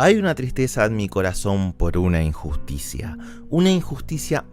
Hay una tristeza en mi corazón por una injusticia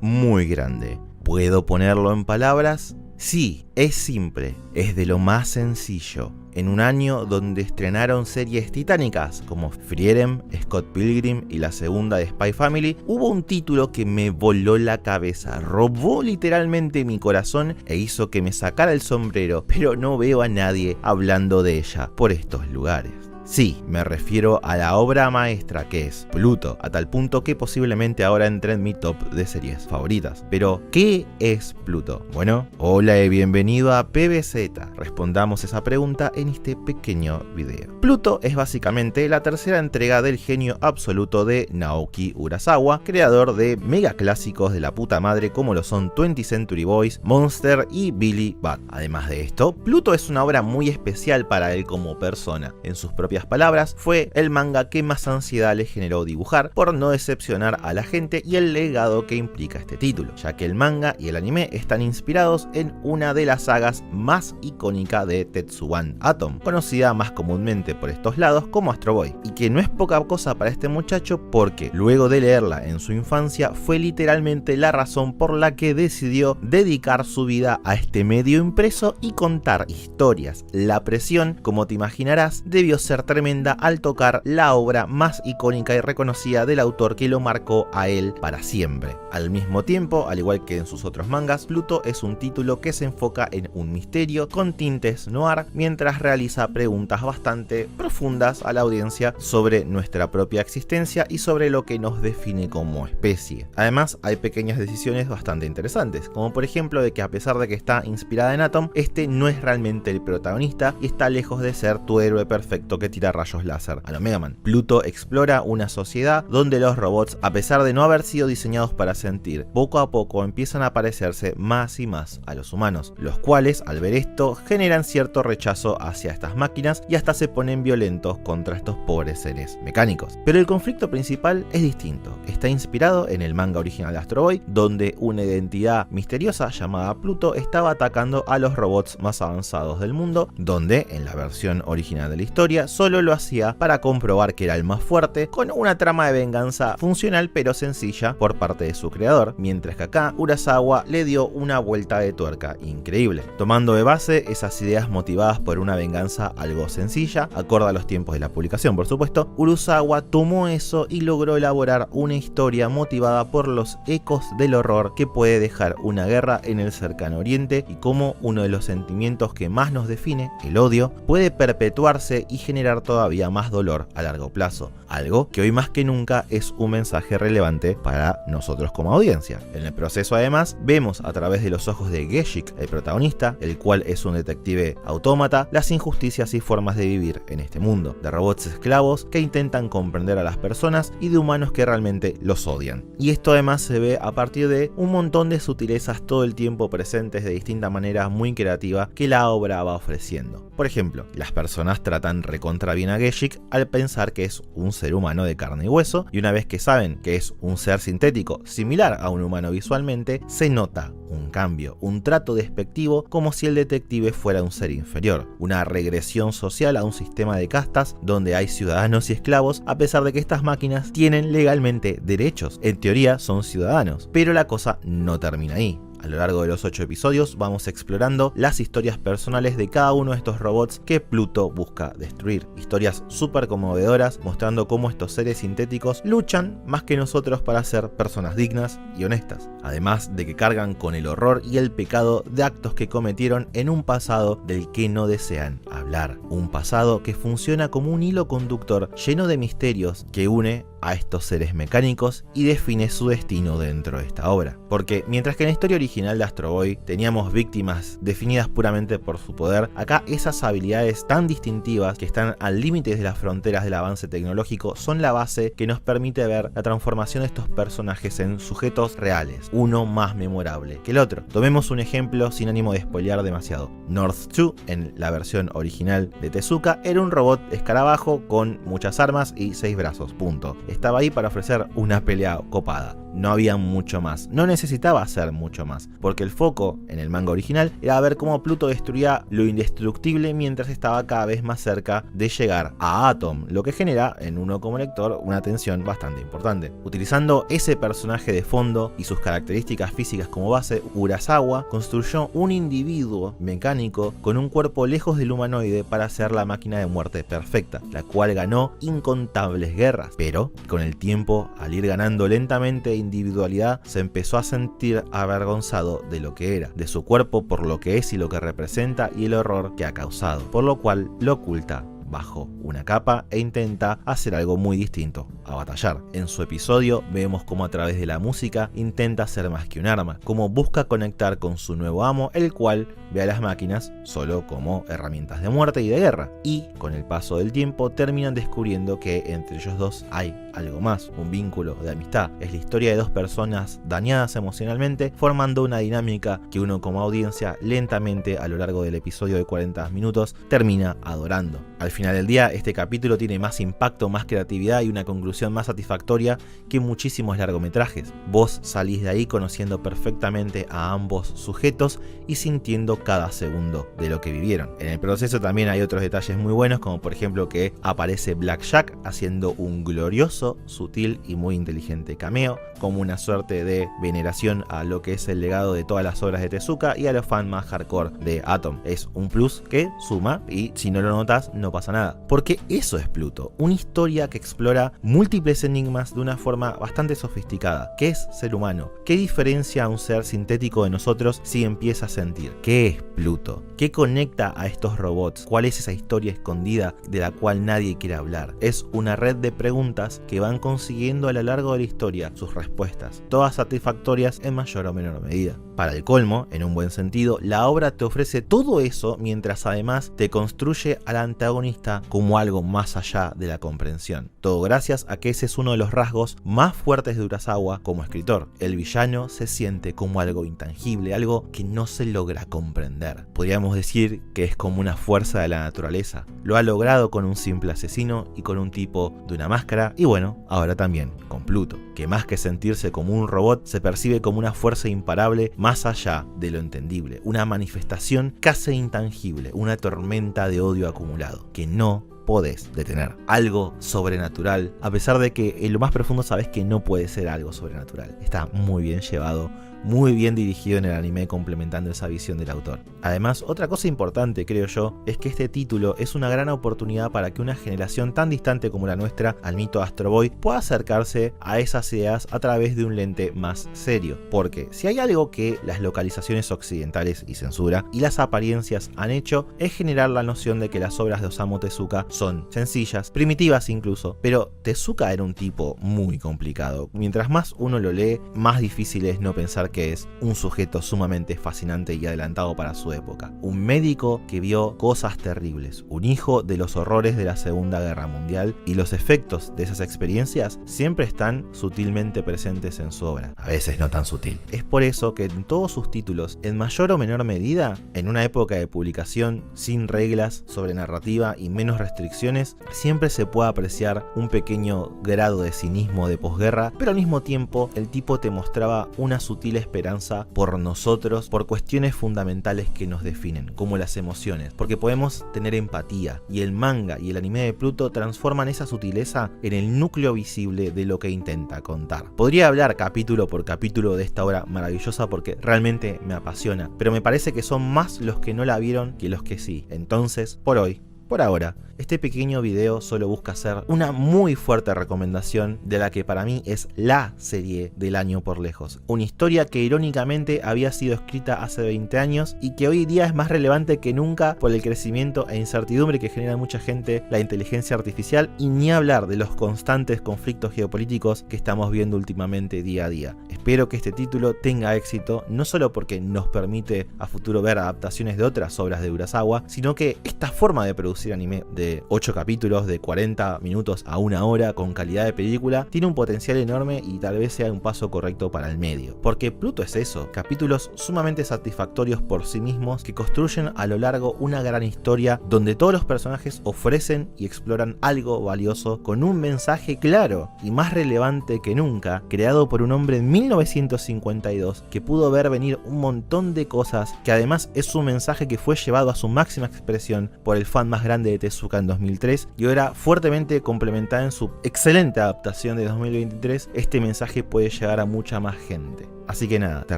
muy grande. ¿Puedo ponerlo en palabras? Sí, es simple, es de lo más sencillo. En un año donde estrenaron series titánicas como Frieren, Scott Pilgrim y la segunda de Spy Family, hubo un título que me voló la cabeza, robó literalmente mi corazón e hizo que me sacara el sombrero, pero no veo a nadie hablando de ella por estos lugares. Sí, me refiero a la obra maestra que es Pluto, a tal punto que posiblemente ahora entre en mi top de series favoritas. Pero, ¿qué es Pluto? Bueno, hola y bienvenido a PBZ. Respondamos esa pregunta en este pequeño video. Pluto es básicamente la tercera entrega del genio absoluto de Naoki Urasawa, creador de mega clásicos de la puta madre como lo son 20th Century Boys, Monster y Billy Bat. Además de esto, Pluto es una obra muy especial para él como persona. En sus propias palabras, fue el manga que más ansiedad le generó dibujar por no decepcionar a la gente y el legado que implica este título, ya que el manga y el anime están inspirados en una de las sagas más icónicas de Tetsuwan Atom, conocida más comúnmente por estos lados como Astro Boy, y que no es poca cosa para este muchacho porque luego de leerla en su infancia fue literalmente la razón por la que decidió dedicar su vida a este medio impreso y contar historias. La presión, como te imaginarás, debió ser tremenda al tocar la obra más icónica y reconocida del autor que lo marcó a él para siempre. Al mismo tiempo, al igual que en sus otros mangas, Pluto es un título que se enfoca en un misterio con tintes noir mientras realiza preguntas bastante profundas a la audiencia sobre nuestra propia existencia y sobre lo que nos define como especie. Además, hay pequeñas decisiones bastante interesantes, como por ejemplo de que a pesar de que está inspirada en Atom, este no es realmente el protagonista y está lejos de ser tu héroe perfecto que tira rayos láser a lo Mega Man. Pluto explora una sociedad donde los robots, a pesar de no haber sido diseñados para sentir, poco a poco empiezan a parecerse más y más a los humanos, los cuales al ver esto generan cierto rechazo hacia estas máquinas y hasta se ponen violentos contra estos pobres seres mecánicos. Pero el conflicto principal es distinto, está inspirado en el manga original de Astro Boy, donde una identidad misteriosa llamada Pluto estaba atacando a los robots más avanzados del mundo, donde en la versión original de la historia solo lo hacía para comprobar que era el más fuerte, con una trama de venganza funcional pero sencilla por parte de su creador, mientras que acá Urasawa le dio una vuelta de tuerca increíble, tomando de base esas ideas motivadas por una venganza algo sencilla, acorde a los tiempos de la publicación por supuesto. Urasawa tomó eso y logró elaborar una historia motivada por los ecos del horror que puede dejar una guerra en el cercano oriente y cómo uno de los sentimientos que más nos define, el odio, puede perpetuarse y generar todavía más dolor a largo plazo, algo que hoy más que nunca es un mensaje relevante para nosotros como audiencia. En el proceso además vemos a través de los ojos de Geshik, el protagonista, el cual es un detective autómata, las injusticias y formas de vivir en este mundo, de robots esclavos que intentan comprender a las personas y de humanos que realmente los odian. Y esto además se ve a partir de un montón de sutilezas todo el tiempo presentes de distinta manera muy creativa que la obra va ofreciendo. Por ejemplo, las personas tratan recontra bien a Geshik al pensar que es un ser humano de carne y hueso, y una vez que saben que es un ser sintético similar a un humano visualmente, se nota un cambio, un trato despectivo como si el detective fuera un ser inferior, una regresión social a un sistema de castas donde hay ciudadanos y esclavos, a pesar de que estas máquinas tienen legalmente derechos, en teoría son ciudadanos, pero la cosa no termina ahí. A lo largo de los 8 episodios vamos explorando las historias personales de cada uno de estos robots que Pluto busca destruir. Historias súper conmovedoras mostrando cómo estos seres sintéticos luchan más que nosotros para ser personas dignas y honestas. Además de que cargan con el horror y el pecado de actos que cometieron en un pasado del que no desean hablar. Un pasado que funciona como un hilo conductor lleno de misterios que une a estos seres mecánicos y define su destino dentro de esta obra. Porque mientras que en la historia original de Astro Boy teníamos víctimas definidas puramente por su poder, acá esas habilidades tan distintivas que están al límite de las fronteras del avance tecnológico son la base que nos permite ver la transformación de estos personajes en sujetos reales, uno más memorable que el otro. Tomemos un ejemplo sin ánimo de spoilear demasiado. North 2, en la versión original de Tezuka, era un robot escarabajo con muchas armas y 6 brazos, punto. Estaba ahí para ofrecer una pelea copada. no había mucho más. No necesitaba hacer mucho más, porque el foco en el manga original era ver cómo Pluto destruía lo indestructible mientras estaba cada vez más cerca de llegar a Atom, lo que genera en uno como lector una tensión bastante importante. Utilizando ese personaje de fondo y sus características físicas como base, Urasawa construyó un individuo mecánico con un cuerpo lejos del humanoide para ser la máquina de muerte perfecta, la cual ganó incontables guerras, pero con el tiempo, al ir ganando lentamente individualidad, se empezó a sentir avergonzado de lo que era, de su cuerpo por lo que es y lo que representa y el horror que ha causado, por lo cual lo oculta bajo una capa e intenta hacer algo muy distinto, a batallar. En su episodio vemos cómo a través de la música intenta ser más que un arma, cómo busca conectar con su nuevo amo, el cual ve a las máquinas solo como herramientas de muerte y de guerra, y con el paso del tiempo terminan descubriendo que entre ellos dos hay algo más, un vínculo de amistad. Es la historia de dos personas dañadas emocionalmente, formando una dinámica que uno como audiencia lentamente a lo largo del episodio de 40 minutos termina adorando. Al final del día, este capítulo tiene más impacto, más creatividad y una conclusión más satisfactoria que muchísimos largometrajes. Vos salís de ahí conociendo perfectamente a ambos sujetos y sintiendo cada segundo de lo que vivieron. En el proceso también hay otros detalles muy buenos, como por ejemplo que aparece Blackjack haciendo un glorioso, sutil y muy inteligente cameo, como una suerte de veneración a lo que es el legado de todas las obras de Tezuka y a los fans más hardcore de Atom. Es un plus que suma y si no lo notas no pasa nada, porque eso es Pluto, una historia que explora múltiples enigmas de una forma bastante sofisticada. ¿Qué es ser humano? ¿Qué diferencia a un ser sintético de nosotros si empieza a sentir? ¿Qué es Pluto? ¿Qué conecta a estos robots? ¿Cuál es esa historia escondida de la cual nadie quiere hablar? Es una red de preguntas que van consiguiendo a lo largo de la historia sus respuestas, todas satisfactorias en mayor o menor medida. Para el colmo, en un buen sentido, la obra te ofrece todo eso mientras además te construye al antagonista como algo más allá de la comprensión. Todo gracias a que ese es uno de los rasgos más fuertes de Urasawa como escritor. El villano se siente como algo intangible, algo que no se logra comprender. Podríamos decir que es como una fuerza de la naturaleza. Lo ha logrado con un simple asesino y con un tipo de una máscara, y bueno, ahora también con Pluto, que más que sentirse como un robot, se percibe como una fuerza imparable más allá de lo entendible, una manifestación casi intangible, una tormenta de odio acumulado, que no podés detener. Algo sobrenatural, a pesar de que en lo más profundo sabes que no puede ser algo sobrenatural. Está muy bien llevado, muy bien dirigido en el anime, complementando esa visión del autor. Además, otra cosa importante, creo yo, es que este título es una gran oportunidad para que una generación tan distante como la nuestra al mito Astro Boy pueda acercarse a esas ideas a través de un lente más serio. Porque si hay algo que las localizaciones occidentales y censura y las apariencias han hecho, es generar la noción de que las obras de Osamu Tezuka son sencillas, primitivas incluso, pero Tezuka era un tipo muy complicado. Mientras más uno lo lee, más difícil es no pensar que es un sujeto sumamente fascinante y adelantado para su época. Un médico que vio cosas terribles, un hijo de los horrores de la Segunda Guerra Mundial, y los efectos de esas experiencias siempre están sutilmente presentes en su obra, a veces no tan sutil. Es por eso que en todos sus títulos, en mayor o menor medida, en una época de publicación sin reglas sobre narrativa y menos restricciones, siempre se puede apreciar un pequeño grado de cinismo de posguerra, pero al mismo tiempo el tipo te mostraba una sutil esperanza por nosotros, por cuestiones fundamentales que nos definen, como las emociones, porque podemos tener empatía, y el manga y el anime de Pluto transforman esa sutileza en el núcleo visible de lo que intenta contar. Podría hablar capítulo por capítulo de esta obra maravillosa porque realmente me apasiona, pero me parece que son más los que no la vieron que los que sí. Entonces, por ahora, este pequeño video solo busca hacer una muy fuerte recomendación de la que para mí es la serie del año por lejos. Una historia que irónicamente había sido escrita hace 20 años y que hoy día es más relevante que nunca por el crecimiento e incertidumbre que genera mucha gente la inteligencia artificial, y ni hablar de los constantes conflictos geopolíticos que estamos viendo últimamente día a día. Espero que este título tenga éxito, no solo porque nos permite a futuro ver adaptaciones de otras obras de Urasawa, sino que esta forma de producir producir anime de 8 capítulos, de 40 minutos a 1 hora, con calidad de película, tiene un potencial enorme y tal vez sea un paso correcto para el medio. Porque Pluto es eso, capítulos sumamente satisfactorios por sí mismos que construyen a lo largo una gran historia donde todos los personajes ofrecen y exploran algo valioso con un mensaje claro y más relevante que nunca, creado por un hombre en 1952 que pudo ver venir un montón de cosas, que además es un mensaje que fue llevado a su máxima expresión por el fan más grande de Tezuka en 2003 y ahora fuertemente complementada en su excelente adaptación de 2023. Este mensaje puede llegar a mucha más gente. Así que nada, te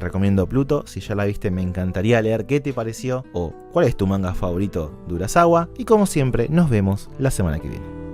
recomiendo Pluto. Si ya la viste, me encantaría leer qué te pareció o cuál es tu manga favorito de Urasawa. Y como siempre, nos vemos la semana que viene.